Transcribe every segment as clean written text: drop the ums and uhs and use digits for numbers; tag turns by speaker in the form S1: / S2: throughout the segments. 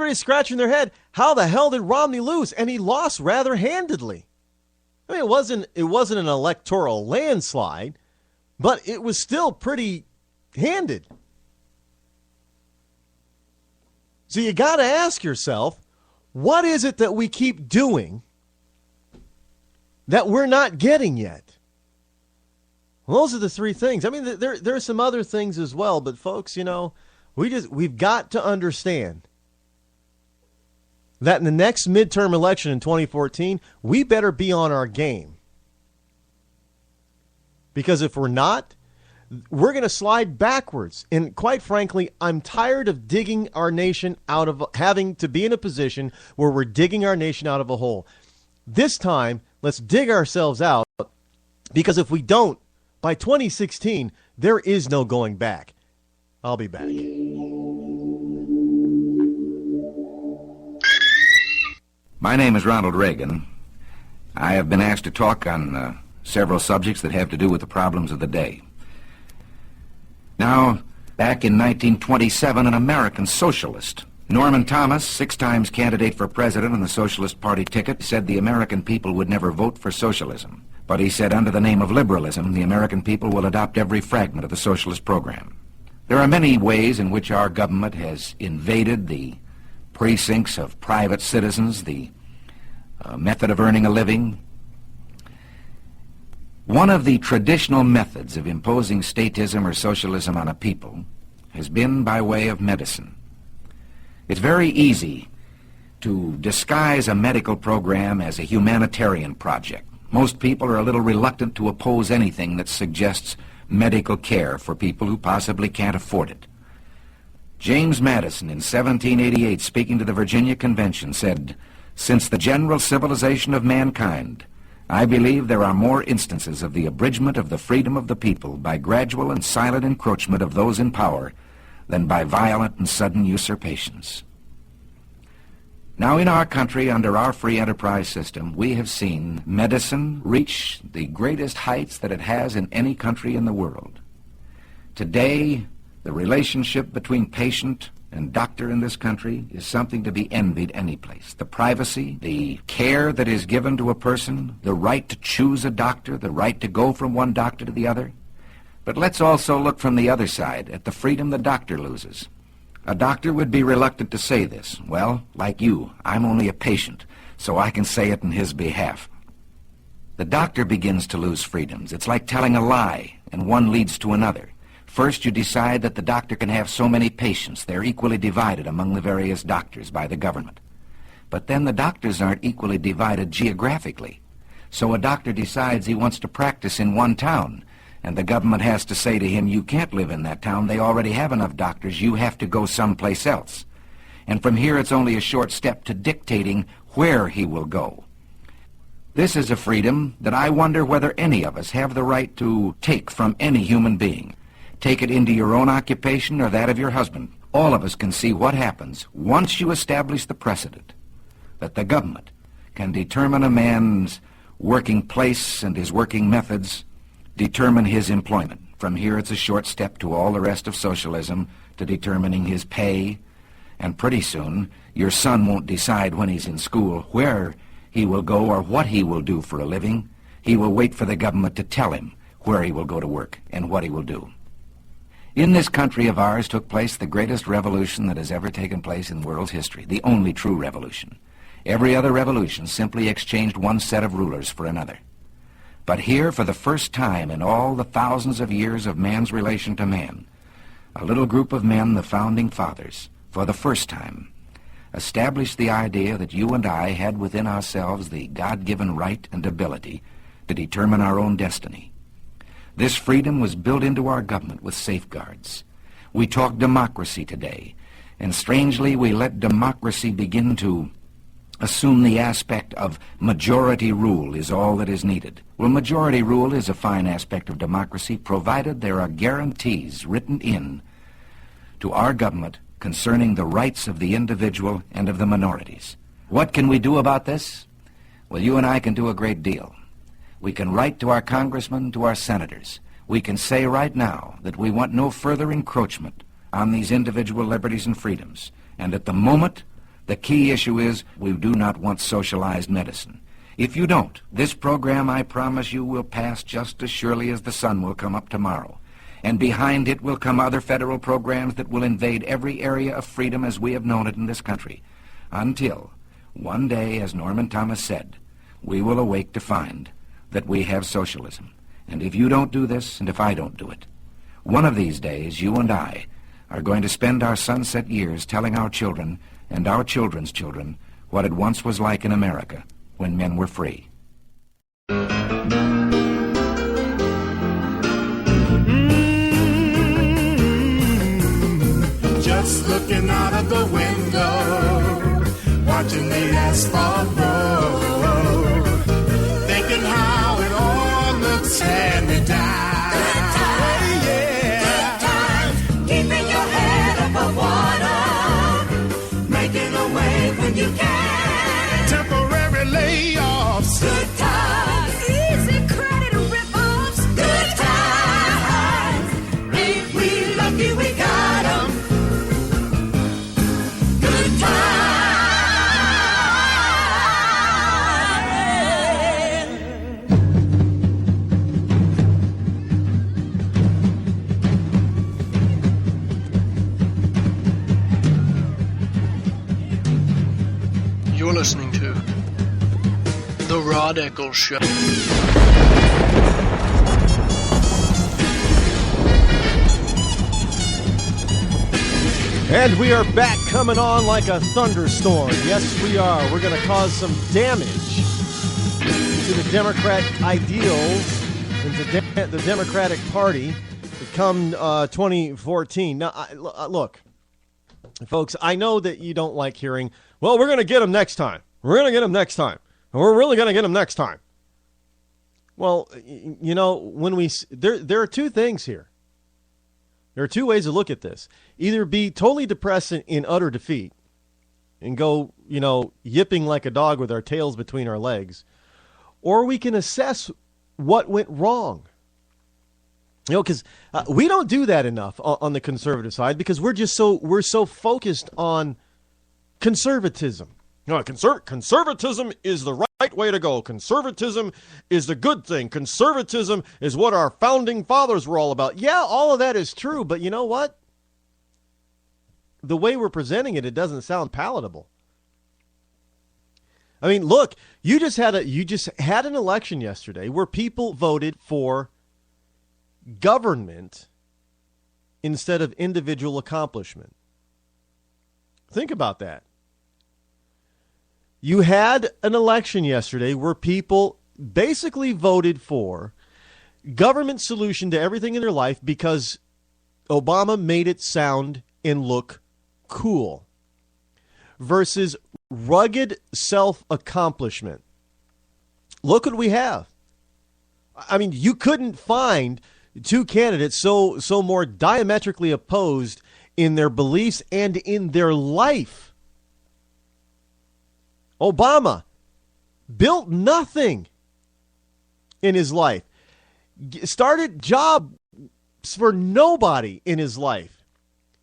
S1: everybody's scratching their head. How the hell did Romney lose? And he lost rather handedly. I mean, it wasn't an electoral landslide, but it was still pretty handed. So you got to ask yourself, what is it that we keep doing that we're not getting yet? Well, those are the three things. I mean, there are some other things as well, but folks, you know, we've got to understand that in the next midterm election in 2014, we better be on our game. Because if we're not, we're going to slide backwards. And quite frankly, I'm tired of digging our nation out of, having to be in a position where we're digging our nation out of a hole. This time, let's dig ourselves out, because if we don't, by 2016, there is no going back. I'll be back.
S2: My name is Ronald Reagan. I have been asked to talk on several subjects that have to do with the problems of the day. Now, back in 1927, an American socialist, Norman Thomas, 6 times candidate for president on the Socialist Party ticket, said the American people would never vote for socialism. But he said under the name of liberalism, the American people will adopt every fragment of the socialist program. There are many ways in which our government has invaded the precincts of private citizens, the method of earning a living. One of the traditional methods of imposing statism or socialism on a people has been by way of medicine. It's very easy to disguise a medical program as a humanitarian project. Most people are a little reluctant to oppose anything that suggests medical care for people who possibly can't afford it. James Madison, in 1788, speaking to the Virginia Convention, said, "Since the general civilization of mankind, I believe there are more instances of the abridgment of the freedom of the people by gradual and silent encroachment of those in power than by violent and sudden usurpations." Now, in our country, under our free enterprise system, we have seen medicine reach the greatest heights that it has in any country in the world. Today, the relationship between patient and doctor in this country is something to be envied any place. The privacy, the care that is given to a person, the right to choose a doctor, the right to go from one doctor to the other. But let's also look from the other side at the freedom the doctor loses. A doctor would be reluctant to say this. Well, like you, I'm only a patient, so I can say it in his behalf. The doctor begins to lose freedoms. It's like telling a lie, and one leads to another. First, you decide that the doctor can have so many patients. They're equally divided among the various doctors by the government. But then the doctors aren't equally divided geographically. So a doctor decides he wants to practice in one town, and the government has to say to him, you can't live in that town. They already have enough doctors. You have to go someplace else. And from here, it's only a short step to dictating where he will go. This is a freedom that I wonder whether any of us have the right to take from any human being. Take it into your own occupation or that of your husband. All of us can see what happens once you establish the precedent that the government can determine a man's working place and his working methods, determine his employment. From here, it's a short step to all the rest of socialism, to determining his pay. And pretty soon, your son won't decide when he's in school where he will go or what he will do for a living. He will wait for the government to tell him where he will go to work and what he will do. In this country of ours took place the greatest revolution that has ever taken place in the world's history, the only true revolution. Every other revolution simply exchanged one set of rulers for another. But here, for the first time in all the thousands of years of man's relation to man, a little group of men, the Founding Fathers, for the first time, established the idea that you and I had within ourselves the God-given right and ability to determine our own destiny. This freedom was built into our government with safeguards. We talk democracy today, and strangely we let democracy begin to assume the aspect of majority rule is all that is needed. Well, majority rule is a fine aspect of democracy, provided there are guarantees written in to our government concerning the rights of the individual and of the minorities. What can we do about this? Well, you and I can do a great deal. We can write to our congressmen, to our senators. We can say right now that we want no further encroachment on these individual liberties and freedoms. And at the moment The key issue is we do not want socialized medicine. If you don't, this program, I promise you, will pass just as surely as the sun will come up tomorrow. And behind it will come other federal programs that will invade every area of freedom as we have known it in this country. Until, one day, as Norman Thomas said, we will awake to find that we have socialism. And if you don't do this, and if I don't do it, one of these days, you and I are going to spend our sunset years telling our children and our children's children what it once was like in America when men were free.
S3: Just looking out of the window, watching the asphalt roll, thinking how it all looks hand-me-down. You can. Temporary layoffs. Good times. Easy credit rip-offs. Good times. Ain't we lucky we got 'em? Good
S4: You're listening to The Rod Eccles Show.
S1: And we are back, coming on like a thunderstorm. Yes, we are. We're going to cause some damage to the Democratic ideals and to the Democratic Party come 2014. Now, look, folks, I know that you don't like hearing, well, we're going to get them next time. We're going to get them next time. And we're really going to get them next time. Well, you know, when there are two things here. There are two ways to look at this. Either be totally depressed in utter defeat and go, you know, yipping like a dog with our tails between our legs, or we can assess what went wrong. You know, because we don't do that enough on the conservative side because we're so focused on conservatism. You know, conservatism is the right way to go. Conservatism is the good thing. Conservatism is what our founding fathers were all about. Yeah, all of that is true, but you know what? The way we're presenting it, it doesn't sound palatable. I mean, look, you just had an election yesterday where people voted for government instead of individual accomplishment. Think about that. You had an election yesterday where people basically voted for government solution to everything in their life because Obama made it sound and look cool versus rugged self-accomplishment. Look what we have. I mean, you couldn't find two candidates so more diametrically opposed in their beliefs and in their life. Obama built nothing in his life. Started jobs for nobody in his life.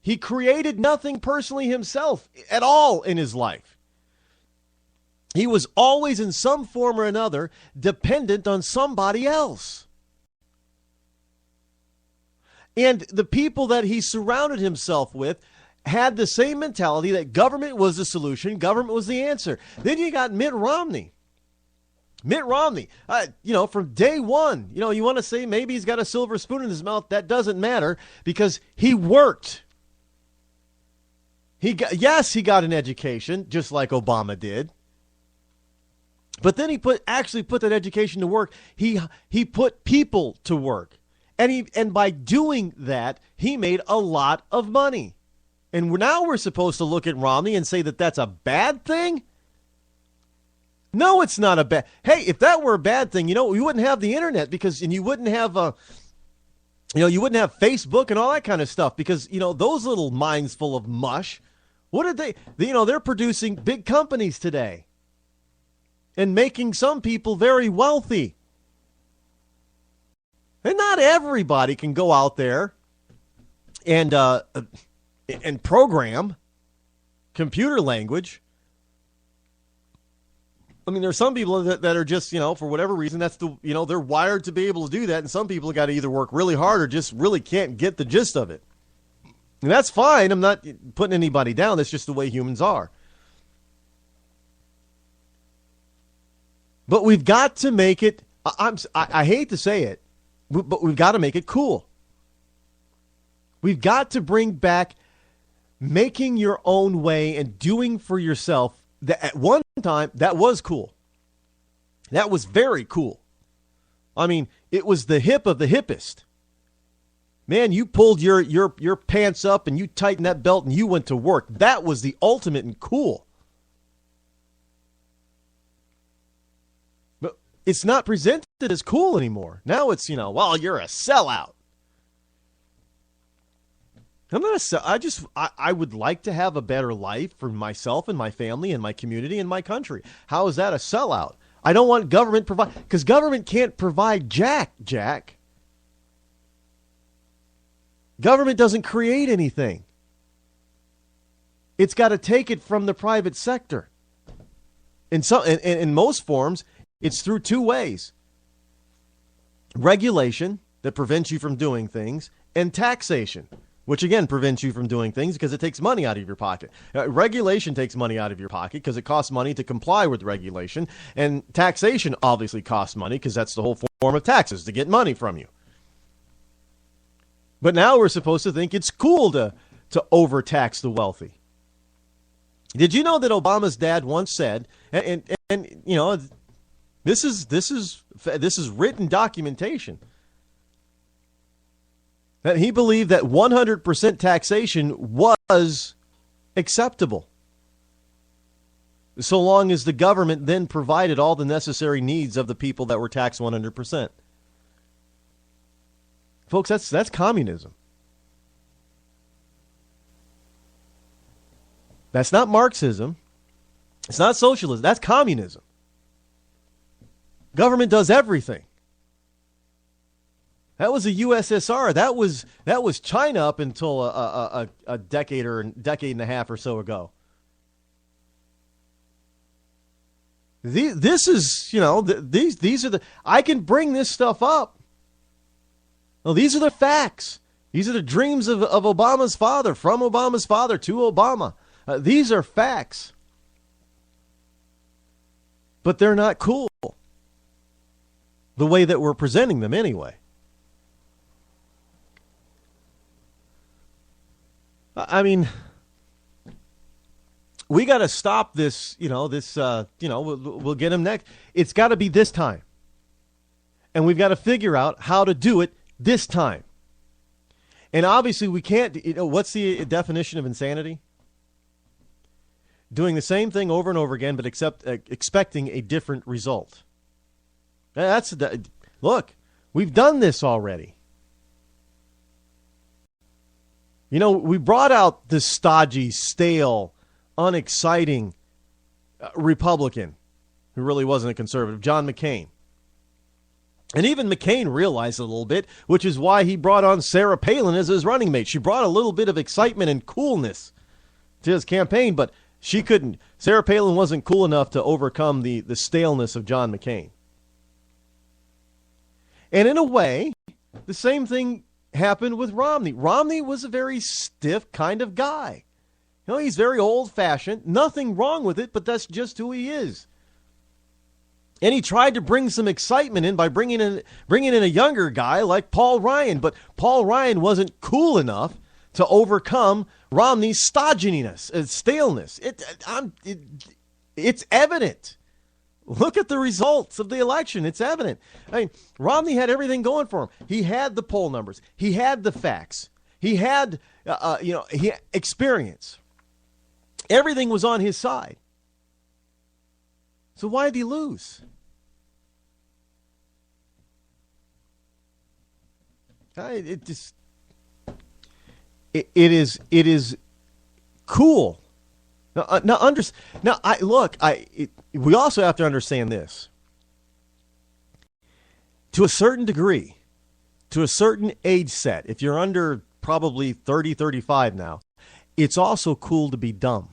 S1: He created nothing personally himself at all in his life. He was always in some form or another dependent on somebody else. And the people that he surrounded himself with had the same mentality that government was the solution, government was the answer. Then you got Mitt Romney. From day one, you want to say maybe he's got a silver spoon in his mouth. That doesn't matter because he worked. He got an education just like Obama did. But then he actually put that education to work. He put people to work. And by doing that, he made a lot of money. And now we're supposed to look at Romney and say that that's a bad thing? No, it's not a bad. Hey, if that were a bad thing, we wouldn't have the internet and you wouldn't have you wouldn't have Facebook and all that kind of stuff because those little minds full of mush. What did they're producing big companies today and making some people very wealthy. And not everybody can go out there and program computer language I mean, there's some people that are just, for whatever reason, that's they're wired to be able to do that. And some people got to either work really hard or just really can't get the gist of it. And that's fine. I'm not putting anybody down. That's just the way humans are. But we've got to make it, I hate to say it, but we've got to make it cool. We've got to bring back making your own way and doing for yourself. That at one time, that was cool. That was very cool. I mean, it was the hip of the hippest. Man, you pulled your pants up and you tightened that belt and you went to work. That was the ultimate and cool. But it's not presented as cool anymore. Now it's, well, you're a sellout. I'm not I would like to have a better life for myself and my family and my community and my country. How is that a sellout? I don't want government because government can't provide Jack. Government doesn't create anything. It's got to take it from the private sector. In most forms, it's through two ways. Regulation that prevents you from doing things, and taxation, which again prevents you from doing things because it takes money out of your pocket. Regulation takes money out of your pocket because it costs money to comply with regulation, and taxation obviously costs money because that's the whole form of taxes, to get money from you. But now we're supposed to think it's cool to overtax the wealthy. Did you know that Obama's dad once said, and this is written documentation, that he believed that 100% taxation was acceptable, so long as the government then provided all the necessary needs of the people that were taxed 100%. Folks, that's communism. That's not Marxism. It's not socialism. That's communism. Government does everything. That was the USSR. That was China up until a decade and a half or so ago. These are the. I can bring this stuff up. Well, these are the facts. These are the dreams of Obama's father, from Obama's father to Obama. These are facts. But they're not cool. The way that we're presenting them anyway. I mean, we got to stop this, we'll get him next. It's got to be this time. And we've got to figure out how to do it this time. And obviously we can't, what's the definition of insanity? Doing the same thing over and over again, but expecting a different result. Look, we've done this already. We brought out the stodgy, stale, unexciting Republican who really wasn't a conservative, John McCain. And even McCain realized it a little bit, which is why he brought on Sarah Palin as his running mate. She brought a little bit of excitement and coolness to his campaign, but she couldn't. Sarah Palin wasn't cool enough to overcome the staleness of John McCain. And in a way, the same thing happened with Romney. Romney was a very stiff kind of guy. He's very old-fashioned. Nothing wrong with it, but that's just who he is. And he tried to bring some excitement in by bringing in a younger guy like Paul Ryan, but Paul Ryan wasn't cool enough to overcome Romney's stodginess, staleness. It's evident. Look at the results of the election. It's evident. I mean, Romney had everything going for him. He had the poll numbers. He had the facts. He had, experience. Everything was on his side. So why did he lose? It is cool. We also have to understand this. To a certain degree, to a certain age set, if you're under probably 30, 35 now, it's also cool to be dumb.